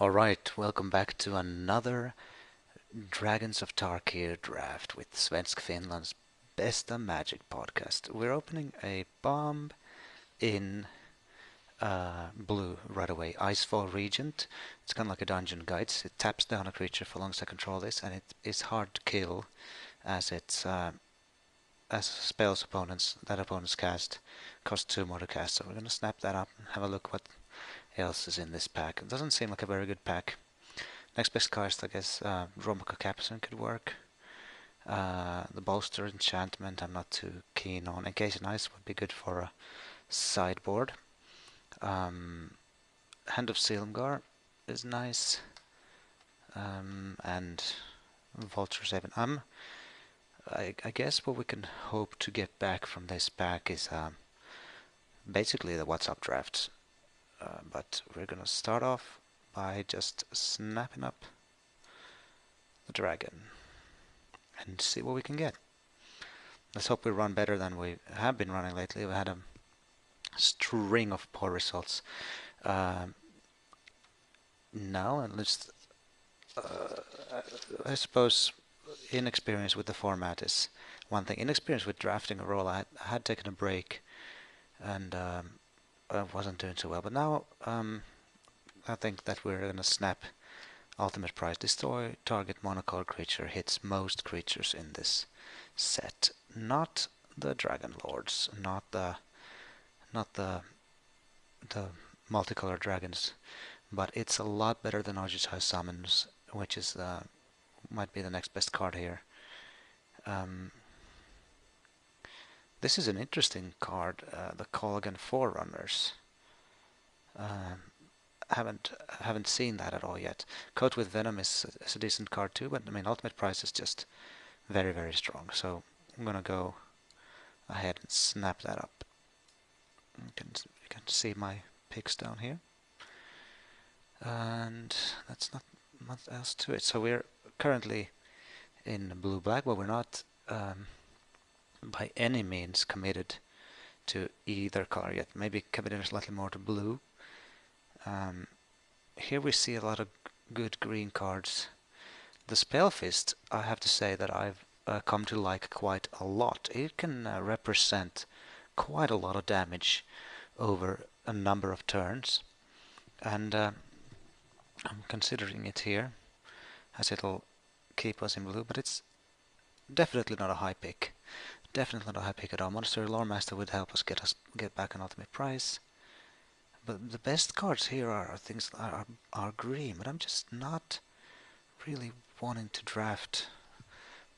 Alright, welcome back to another Dragons of Tarkir draft with Svensk Finland's Besta Magic podcast. We're opening a bomb in blue right away. Icefall Regent. It's kind of like a dungeon guide. It taps down a creature for long as I control this, and it is hard to kill as it's as spells opponents cast cost 2 more to cast. So we're gonna snap that up and have a look what else is in this pack. It doesn't seem like a very good pack. Next best card, I guess, Romaka Capson could work. The Bolster Enchantment I'm not too keen on. Encasing Ice would be good for a sideboard. Hand of Silmgar is nice. And Vulture 7. I guess what we can hope to get back from this pack is basically the What's Up drafts. But we're gonna start off by just snapping up the dragon and see what we can get. Let's hope we run better than we have been running lately. We had a string of poor results. Now, and let's. I suppose inexperience with the format is one thing. Inexperience with drafting a role. I had taken a break, and I wasn't doing so well. But now, I think that we're gonna snap ultimate prize. Destroy target monocolor creature. Hits most creatures in this set. Not the Dragon Lords. Not the multicolor dragons. But it's a lot better than Argentine Summons, which is might be the next best card here. This is an interesting card. The Colgan Forerunners. Haven't seen that at all yet. Coat with Venom is a decent card too, but I mean Ultimate Price is just very, very strong. So I'm gonna go ahead and snap that up. You can see my picks down here, and that's not much else to it. So we're currently in blue-black, but we're not by any means committed to either color yet. Maybe committed slightly more to blue. Here we see a lot of good green cards. The Spellfist, I have to say that I've come to like quite a lot. It can represent quite a lot of damage over a number of turns, and I'm considering it here as it'll keep us in blue, but it's definitely not a high pick. Definitely not a high pick at all. Monastery Loremaster would help us get back an ultimate prize. But the best cards here are things that are green, but I'm just not really wanting to draft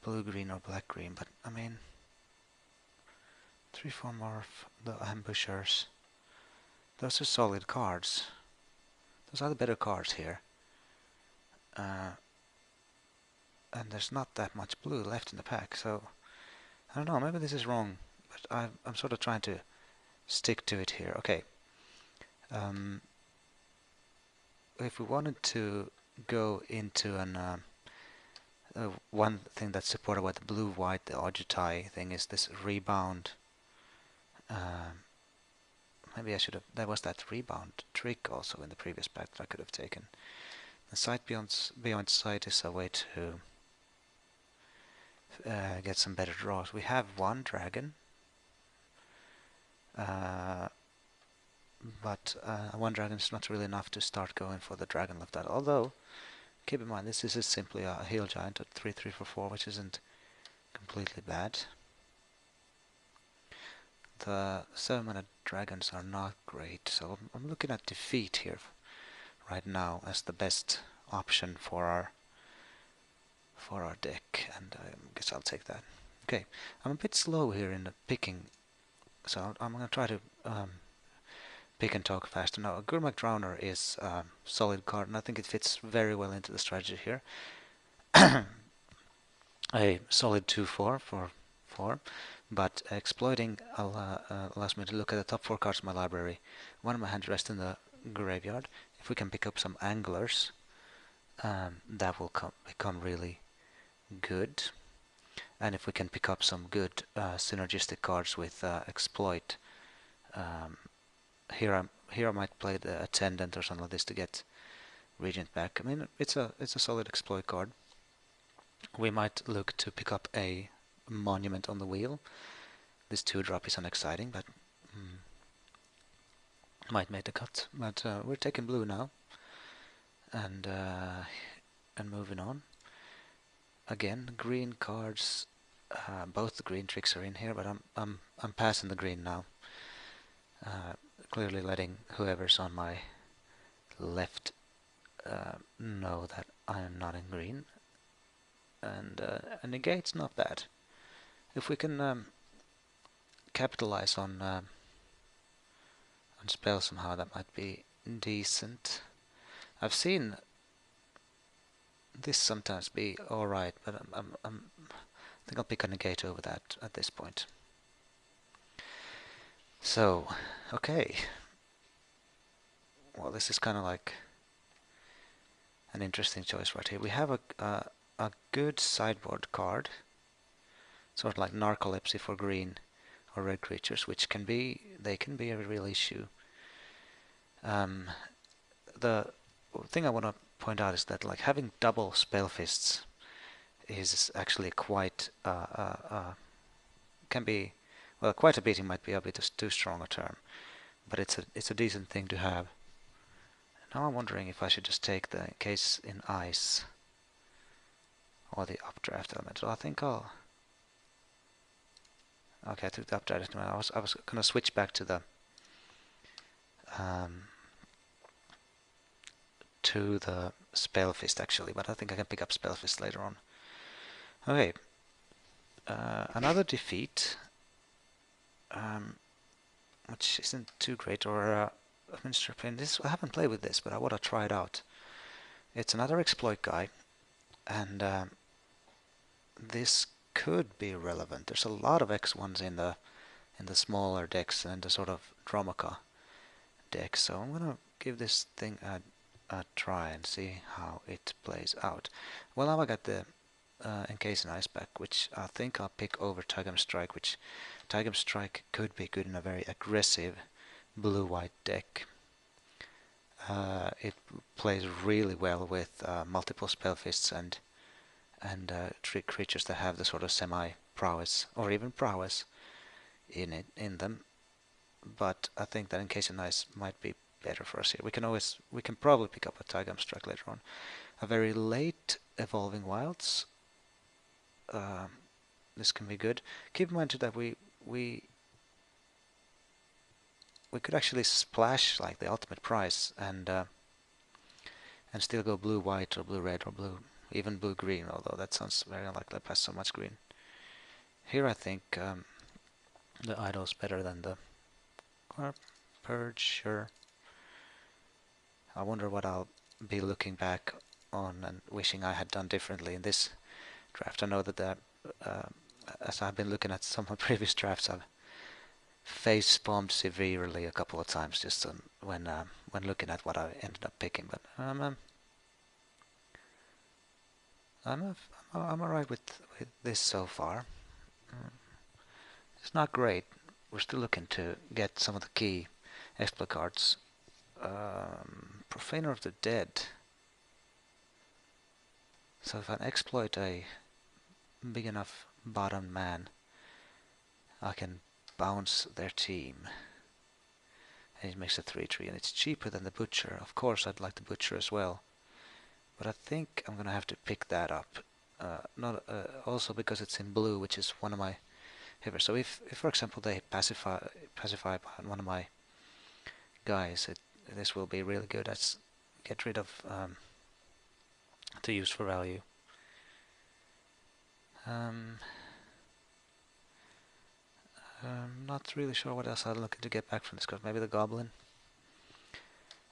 blue-green or black-green. But I mean, 3-4 more of the Ambushers. Those are solid cards. Those are the better cards here. And there's not that much blue left in the pack, so I don't know, maybe this is wrong, but I'm sort of trying to stick to it here. Okay. If we wanted to go into an one thing that's supported by the blue-white, the Ojutai thing, is this rebound. Maybe I should have. There was that rebound trick also in the previous pack that I could have taken. The Sight Beyond Sight is a way to get some better draws. We have one dragon, but one dragon is not really enough to start going for the dragon left out. Although, keep in mind, this is simply a heal giant at 3/3 for 4, which isn't completely bad. The 7-mana dragons are not great, so I'm looking at defeat here right now as the best option for our deck, and I guess I'll take that. Okay, I'm a bit slow here in the picking, so I'm going to try to pick and talk faster. Now, a Gurmak Drowner is a solid card, and I think it fits very well into the strategy here. A solid 2/4 for 4, but exploiting allows me to look at the top 4 cards of my library. One of my hands rests in the graveyard. If we can pick up some Anglers, that will become really good. And if we can pick up some good synergistic cards with exploit, here I might play the Attendant or something like this to get Regent back. I mean, it's a solid exploit card. We might look to pick up a monument on the wheel. This 2-drop is unexciting, but might make the cut. But we're taking blue now, and moving on. Again, green cards. Both the green tricks are in here, but I'm passing the green now. Clearly letting whoever's on my left know that I am not in green. And a negate's not bad. If we can capitalize on spell somehow, that might be decent. I've seen this sometimes be alright, but I think I'll pick a negate over that at this point. So, okay. Well, this is kind of like an interesting choice right here. We have a good sideboard card, sort of like narcolepsy for green or red creatures, which can be a real issue. The thing I want to point out is that like having double spell fists is actually quite can be, well, quite a beating might be a bit too strong a term, but it's a decent thing to have. Now I'm wondering if I should just take the case in ice or the updraft element. So I think I'll. Okay, I took the updraft element. I was gonna switch back to the spellfist actually, but I think I can pick up spellfist later on. Okay, another defeat, which isn't too great, or a Minster Plane. This I haven't played with this, but I want to try it out. It's another exploit guy, and this could be relevant. There's a lot of X1s in the smaller decks and the sort of Dromoka deck, so I'm gonna give this thing a try and see how it plays out. Well, now I got the Encase in Ice back, which I think I'll pick over Tigam Strike, which Tigam Strike could be good in a very aggressive blue-white deck. It plays really well with multiple spellfists and trick creatures that have the sort of semi-prowess or even prowess in them. But I think that Encase in Ice might be better for us here. We can probably pick up a Tigam Strike later on. A very late Evolving Wilds. This can be good. Keep in mind too that we could actually splash like the ultimate prize and still go blue-white or blue-red or even blue-green, although that sounds very unlikely. I pass so much green. Here I think the idol's better than the Purge, sure. I wonder what I'll be looking back on and wishing I had done differently in this draft. I know that as I've been looking at some of my previous drafts, I've face bombed severely a couple of times just when looking at what I ended up picking. But I'm alright with this so far. It's not great. We're still looking to get some of the key exploit cards. Profaner of the Dead. So if I exploit a big enough bottom man, I can bounce their team. And it makes a 3/3, and it's cheaper than the Butcher. Of course, I'd like the Butcher as well, but I think I'm gonna have to pick that up. Not also because it's in blue, which is one of my favorites. So if for example they pacify one of my guys, this will be really good. Let's get rid of to use for value. I'm not really sure what else I'm looking to get back from this card. Maybe the Goblin.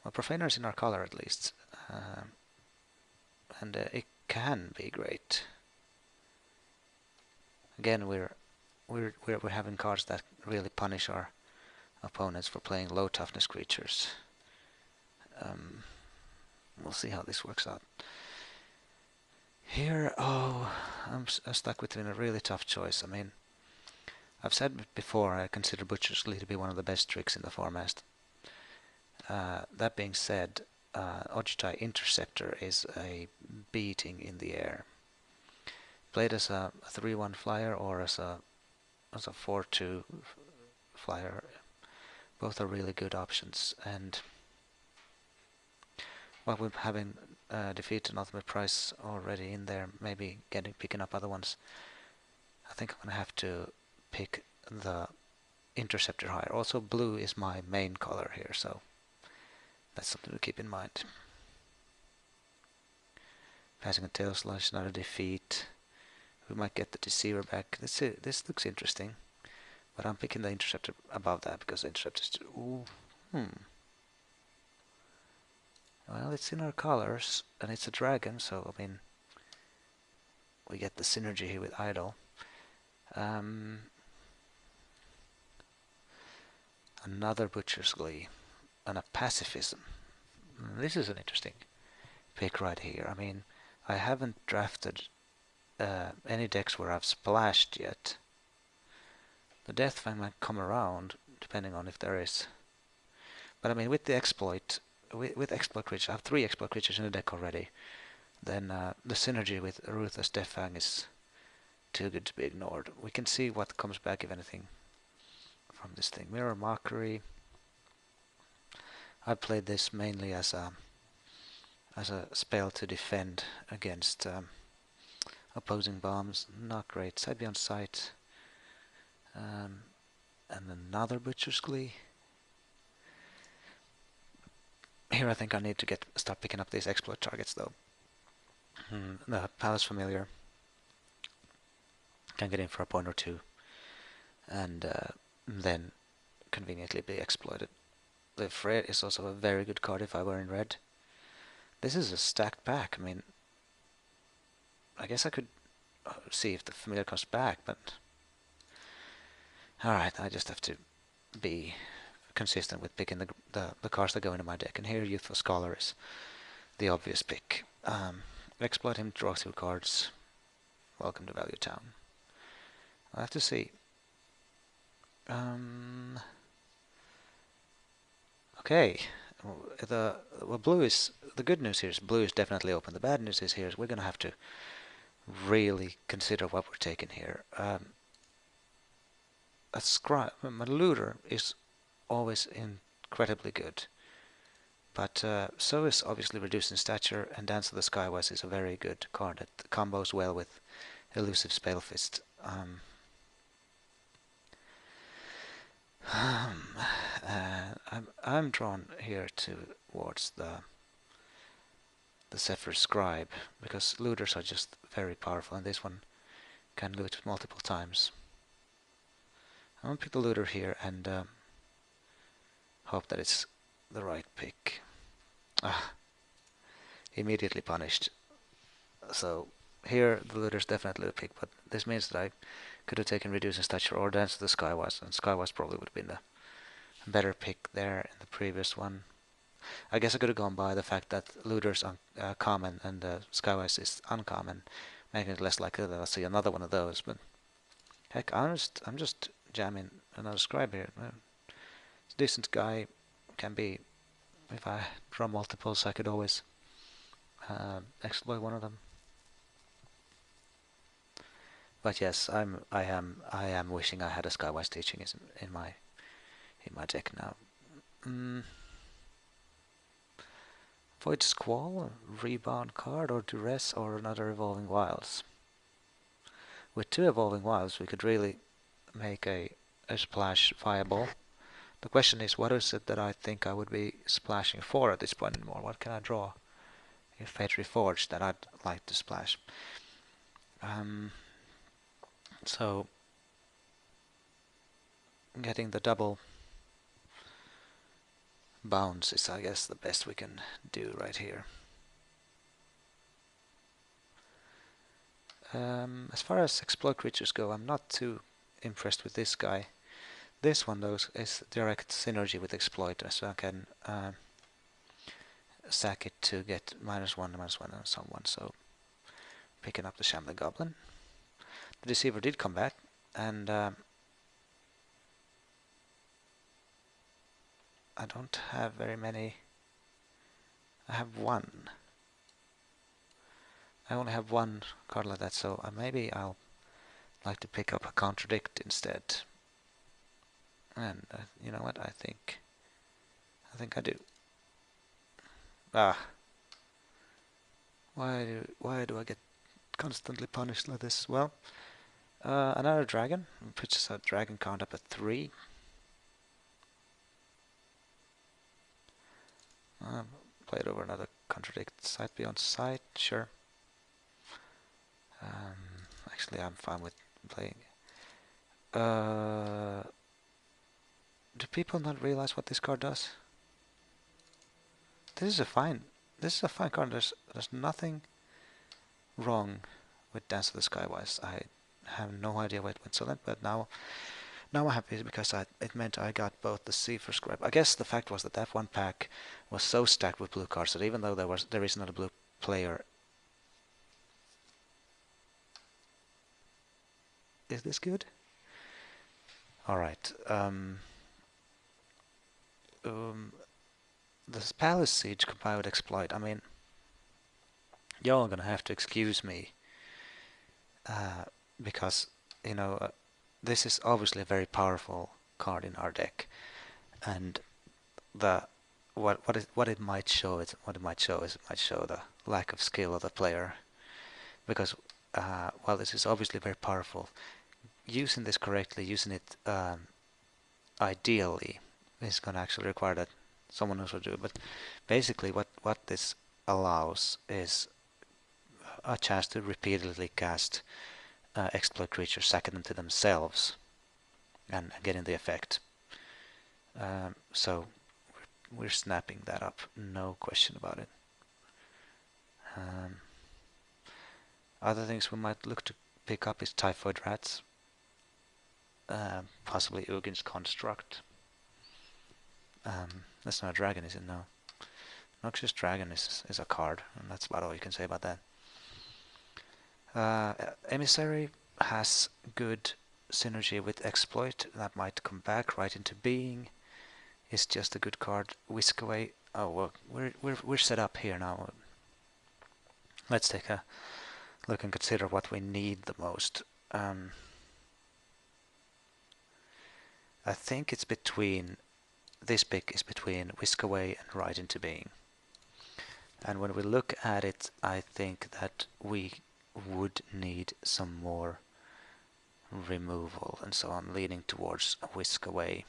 Well, Profaner is in our color at least, and it can be great. Again, we're having cards that really punish our opponents for playing low toughness creatures. We'll see how this works out. Here, I'm stuck between a really tough choice. I mean, I've said before I consider Butcher's Glee to be one of the best tricks in the format. That being said, Ojitai Interceptor is a beating in the air. Played as a 3-1 flyer or as a 4-2 flyer, both are really good options. And well, we're having Defeat and Ultimate Price already in there, maybe picking up other ones. I think I'm gonna have to pick the Interceptor higher. Also, blue is my main color here, so that's something to keep in mind. Passing a Tail Slash, not a Defeat. We might get the Deceiver back. This looks interesting, but I'm picking the Interceptor above that because the Interceptor is... Ooh, Well, it's in our colors, and it's a dragon, so, I mean, we get the synergy here with Idol. Another Butcher's Glee, and a Pacifism. This is an interesting pick right here. I mean, I haven't drafted any decks where I've splashed yet. The Deathfang might come around, depending on if there is. But I mean, with the exploit, with exploit creatures, I have 3 exploit creatures in the deck already. Then the synergy with Ruthless Deathfang is too good to be ignored. We can see what comes back, if anything, from this thing. Mirror Mockery. I played this mainly as a spell to defend against opposing bombs. Not great. Side Beyond Sight. And another Butcher's Glee. Here I think I need to start picking up these exploit targets though. The Palace Familiar can get in for a point or two, and then conveniently be exploited. The Fred is also a very good card if I were in red. This is a stacked pack. I mean, I guess I could see if the Familiar comes back, but alright, I just have to be consistent with picking the cards that go into my deck. And here Youthful Scholar is the obvious pick. Exploit him, draw 2 cards. Welcome to Value Town. I'll have to see. Okay. Blue is the good news here is blue is definitely open. The bad news is we're gonna have to really consider what we're taking here. A looter is always incredibly good, but so is obviously Reducing Stature, and Dance of the Skywise is a very good card that combos well with Elusive Spellfist. I'm drawn here towards the Zephyr Scribe because looters are just very powerful, and this one can loot multiple times. I'm gonna pick the looter here and hope that it's the right pick. Immediately punished. So here the looter's definitely the pick, but this means that I could have taken Reducing Stature or Dance to the Skywise, and Skywise probably would have been the better pick there in the previous one. I guess I could have gone by the fact that Looter's common and Skywise is uncommon, making it less likely that I'll see another one of those, but heck, I'm just jamming another Scribe here. It's a decent guy, can be, if I draw multiples I could always exploit one of them. But yes, I am wishing I had a Skywise Teaching in my deck now. Void Squall, Rebound card, or Duress, or another Evolving Wilds. With 2 Evolving Wilds we could really make a splash viable. The question is, what is it that I think I would be splashing for at this point anymore? What can I draw if Fate Reforged that I'd like to splash? So getting the double bounce is, I guess, the best we can do right here. As far as exploit creatures go, I'm not too impressed with this guy. This one, though, is direct synergy with exploit, so I can sack it to get -1, -1, and someone. So picking up the Shambling Goblin. The Deceiver did come back, and I don't have very many I have one. I only have one card like that, so maybe I'll like to pick up a contradict instead. And you know what? I think I do. Ah, why do I get constantly punished like this? Well, another dragon, puts a dragon count up at 3. Played over another contradict. Sight beyond sight, sure. Actually, I'm fine with playing. Do people not realize what this card does? This is a fine card. There's nothing wrong with Dance of the Skywise. I have no idea why it went so late, but now I'm happy because it meant I got both the C for scrap. I guess the fact was that one pack was so stacked with blue cards that even though there is not a blue player. Is this good? All right. The Palace Siege combined with Exploit. I mean, y'all are gonna have to excuse me, because you know this is obviously a very powerful card in our deck, and what it might show is it might show the lack of skill of the player, because while this is obviously very powerful, using this correctly, using it ideally, is going to actually require that someone else will do it. But basically, what this allows is a chance to repeatedly cast exploit creatures, sacking them to themselves, and getting the effect. So we're snapping that up, no question about it. Other things we might look to pick up is Typhoid Rats, possibly Ugin's Construct. That's not a dragon, is it? No. Noxious Dragon is a card, and that's about all you can say about that. Emissary has good synergy with Exploit. That might come back right into being. It's just a good card. Whisk Away. Oh well, we're set up here now. Let's take a look and consider what we need the most. I think it's between, this pick is between Whisk Away and Right into Being. And when we look at it, I think that we would need some more removal, and so I'm leaning towards a Whisk Away.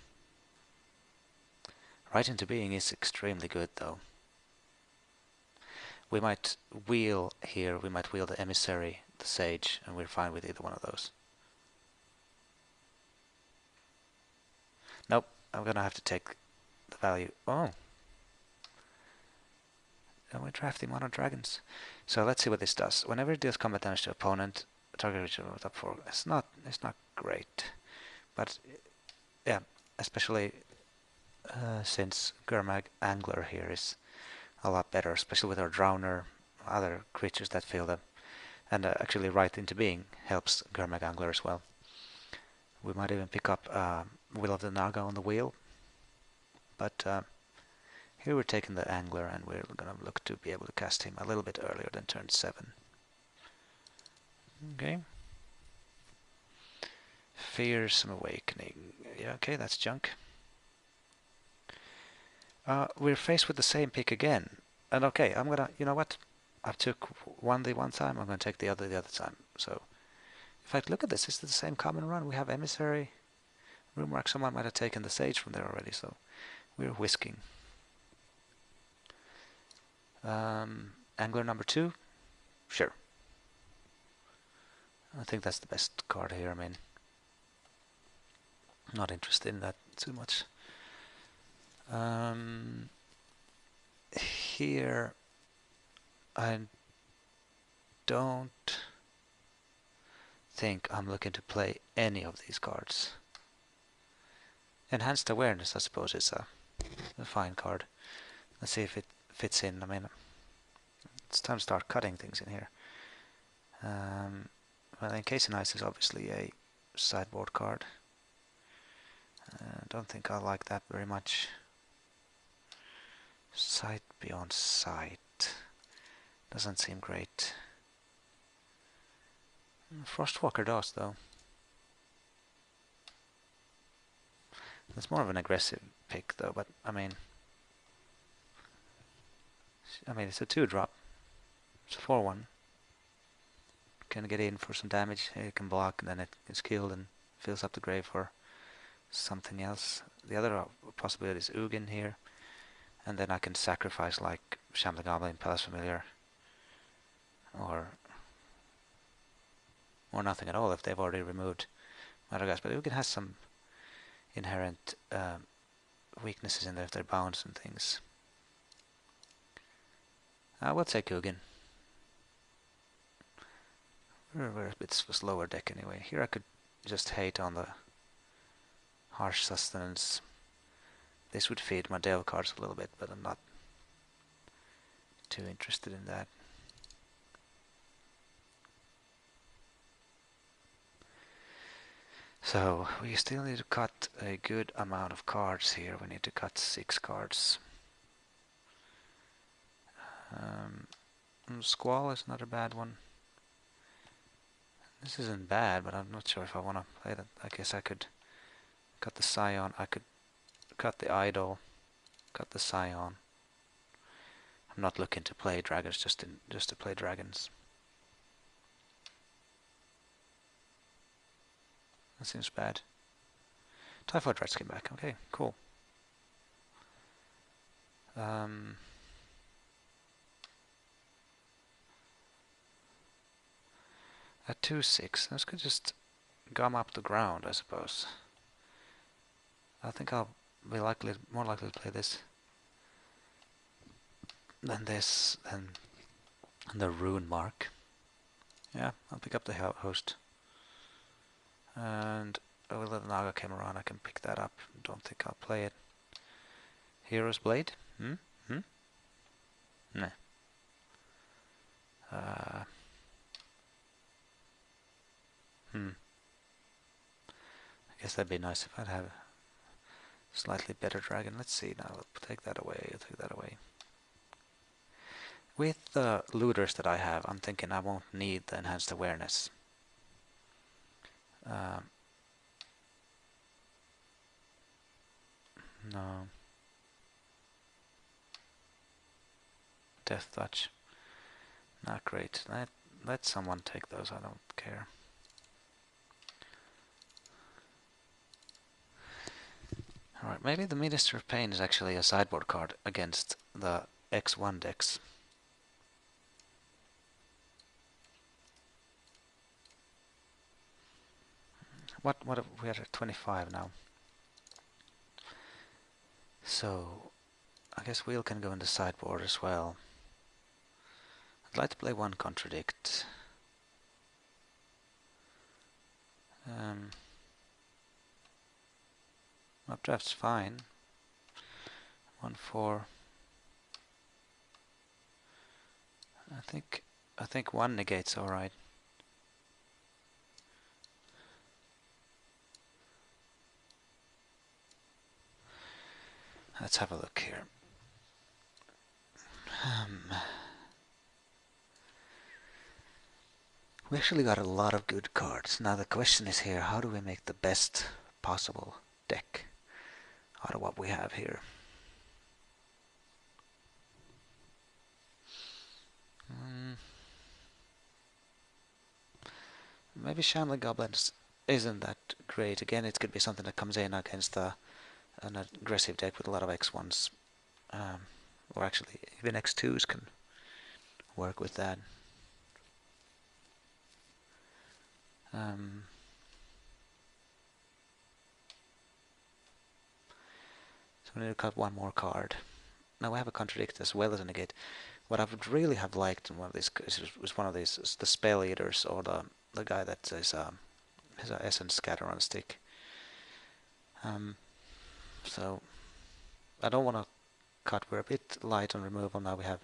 Right into Being is extremely good though. We might wheel here, we might wheel the Emissary, the Sage, and we're fine with either one of those. Nope, I'm gonna have to take the value. Oh! And we're drafting Mono Dragons. So let's see what this does. Whenever it deals combat damage to opponent, target creature with top 4. It's not great. But yeah, especially since Gurmag Angler here is a lot better, especially with our Drowner, other creatures that feel them. And actually Right into Being helps Gurmag Angler as well. We might even pick up Will of the Naga on the wheel. But here we're taking the Angler, and we're going to look to be able to cast him a little bit earlier than turn 7. Okay. Fearsome Awakening. Yeah, okay, that's junk. We're faced with the same pick again. And okay, I'm gonna, you know what? I took one time, I'm gonna take the other time. So, if I look at this, it's the same common run. We have Emissary, Roomrack. Someone might have taken the Sage from there already, so we're whisking. Angler number 2, sure. I think that's the best card here. I mean, not interested in that too much. Here, I don't think I'm looking to play any of these cards. Enhanced Awareness, I suppose, is a fine card. Let's see if it fits in. I mean, it's time to start cutting things in here. Well, Encasing Ice is obviously a sideboard card. I don't think I like that very much. Sight beyond sight. Doesn't seem great. Frostwalker does, though. It's more of an aggressive pick, though, but I mean, it's a 2-drop. It's a 4-1. Can get in for some damage. It can block, and then it is killed and fills up the grave for something else. The other possibility is Ugin here, and then I can sacrifice like Shambling Goblin, Palace Familiar, or nothing at all if they've already removed Madagascar. But Ugin has some inherent weaknesses in there if they're bounce and things. I will take Ugin. We're a bit slower deck anyway. Here I could just hate on the harsh sustenance. This would feed my Delve cards a little bit, but I'm not too interested in that. So we still need to cut a good amount of cards here. We need to cut 6 cards. Squall is not a bad one. This isn't bad, but I'm not sure if I want to play that. I guess I could cut the Scion. I could cut the Idol, cut the Scion. I'm not looking to play dragons just to play dragons. That seems bad. Typhoid Rats came back. Okay, cool. At 2-6, this could just gum up the ground, I suppose. I think I'll be more likely to play this than this, than the Rune Mark. Yeah, I'll pick up the host. And with the Naga Cameron, I can pick that up. Don't think I'll play it. Hero's Blade? Nah. I guess that'd be nice if I'd have a slightly better dragon. Let's see now. I'll take that away. I'll take that away. With the looters that I have, I'm thinking I won't need the enhanced awareness. No. Death Touch. Not great. Let someone take those. I don't care. Alright, maybe the Minister of Pain is actually a sideboard card against the X1 decks. What if we are at 25 now? So I guess Wheel can go in the sideboard as well. I'd like to play one Contradict. Updraft's fine. 1-4. I think one negates alright. Let's have a look here. We actually got a lot of good cards. Now the question is here, how do we make the best possible deck out of what we have here? Maybe Shambling Goblins isn't that great. Again, it could be something that comes in against an aggressive deck with a lot of X1s. Or actually, even X2s can work with that. So we need to cut one more card. Now we have a Contradict as well as a Negate. What I would really have liked in one of these was one of these, the Spell Eaters, or the guy that is has a Essence Scatter on a stick. So I don't want to cut. We're a bit light on removal now. We have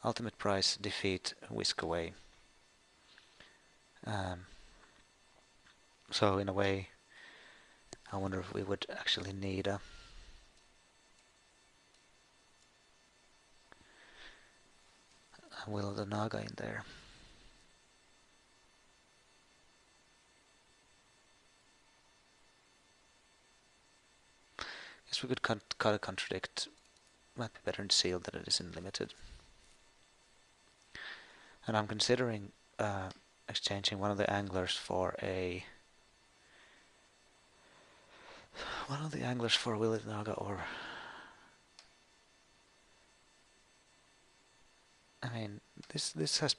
Ultimate Price, Defeat, Whisk Away. So in a way, I wonder if we would actually need a Will of the Naga in there. Guess we could cut a contradict. Might be better in sealed than it is in limited. And I'm considering exchanging one of the anglers for a Will of the Naga, or I mean this has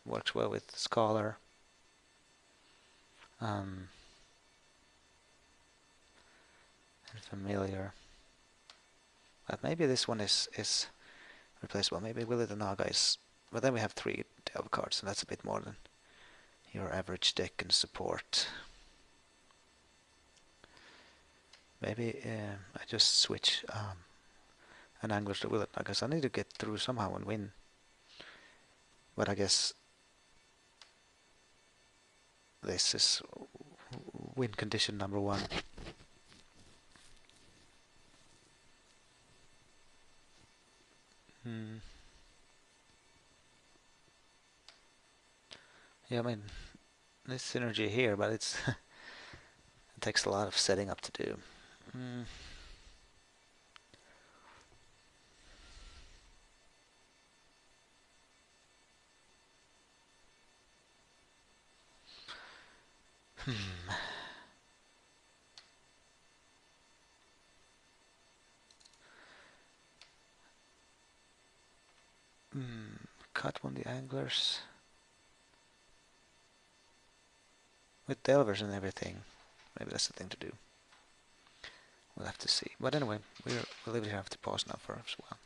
works well with Scholar. And Familiar. But maybe this one is replaceable. Maybe Will of the Naga is... But then we have 3 delve cards, and that's a bit more than your average deck can support. Maybe I just switch an angler to Will of the Naga, because I need to get through somehow and win. But I guess this is win condition number 1. Yeah, I mean, there's synergy here, but it's it takes a lot of setting up to do. Cut one of the anglers. With delvers and everything. Maybe that's the thing to do. We'll have to see. But anyway, we'll leave it here. I have to pause now for as well.